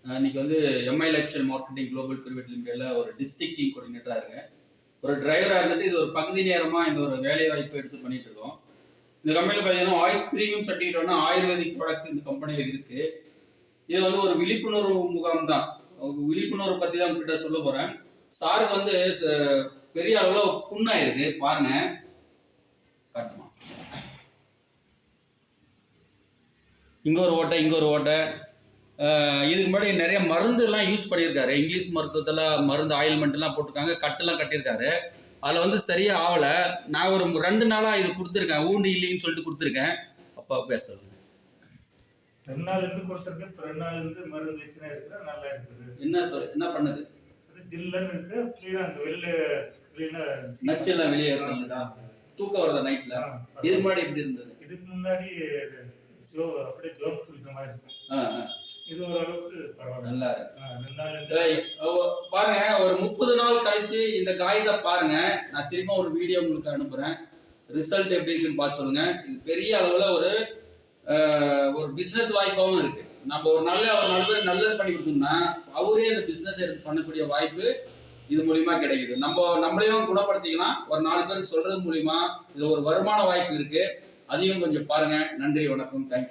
இன்னைக்கு வந்து MI lifestyle marketing global private லிமிடெட்ல ஒரு டிஸ்ட்ரிக்ட் டீம் கோஆர்டினேட்டரா இருக்கேன். ஒரு டிரைவரா இருந்துட்டு இது ஒரு பகுதி நேரமா இந்த ஒரு வேலை வாய்ப்பு எடுத்து பண்ணிட்டு இருக்கோம். இந்த கம்பெனியில் பார்த்தீங்கன்னா voice premium certificate ayurvedic product இந்த கம்பெனியில் இருக்கு. இது வந்து ஒரு விழிப்புணர்வு முகாம் தான். விழிப்புணர்வு பத்தி தான் உங்ககிட்ட சொல்ல போறேன். சாருக்கு வந்து பெரிய அளவுல புண்ணாயிருக்கு பாருங்க. காட்டுமா, இங்க ஒரு ஓட்டை இங்க ஒரு ஓட்டை. இதுக்கு முன்னாடி நிறைய மருந்து எல்லாம் யூஸ் பண்ணியிருக்காரு. இங்கிலீஷ் மருத்துவத்தில் மருந்து ஆயில்மெண்ட் எல்லாம் போட்டிருக்காங்க, கட்டெல்லாம் கட்டியிருக்காரு. அதில் வந்து சரியா ஆகல. நான் ஒரு 2 நாளா இது கொடுத்துருக்கேன், ஊண்டு இல்லைன்னு சொல்லிட்டு கொடுத்துருக்கேன். அப்பா பேசுறது 2 நாள் இருந்து கொடுத்துருக்கேன். 2 நாள் இருந்து மருந்து வச்சுனா இருக்குது, நல்லா இருக்குது. என்ன பண்ணுது? அது ஜில்லுன்னு இருக்கு, கிளீனா அந்த வெளில கிளீனா நச்செல்லாம் வெளியே இருந்ததா? தூக்கம் வருதா நைட்ல? இது முன்னாடி எப்படி இருந்தது? இதுக்கு முன்னாடி ஸ்லோ அப்படியே ஜோக் குடிக்கிற மாதிரி இருக்கும். இது ஓரளவுக்கு பரவாயில்ல, நல்லா இருக்கு. பாருங்க, ஒரு 30 நாள் கழிச்சு இந்த காகித பாருங்க. நான் திரும்ப ஒரு வீடியோ உங்களுக்கு அனுப்புறேன். ரிசல்ட் எப்படி இருக்குன்னு பார்த்து சொல்லுங்க. இது பெரிய அளவுல ஒரு பிசினஸ் வாய்ப்பாகவும் இருக்கு. நம்ம ஒரு 4 பேர் நல்லது பண்ணி கொடுத்தோம்னா அவரே அந்த பிசினஸ் எடுத்து பண்ணக்கூடிய வாய்ப்பு இது மூலியமா கிடைக்குது. நம்மளையும் குணப்படுத்திக்கலாம். ஒரு 4 பேருக்கு சொல்றது மூலியமா இதுல ஒரு வருமான வாய்ப்பு இருக்கு. அதையும் கொஞ்சம் பாருங்க. நன்றி, வணக்கம், தேங்க்யூ.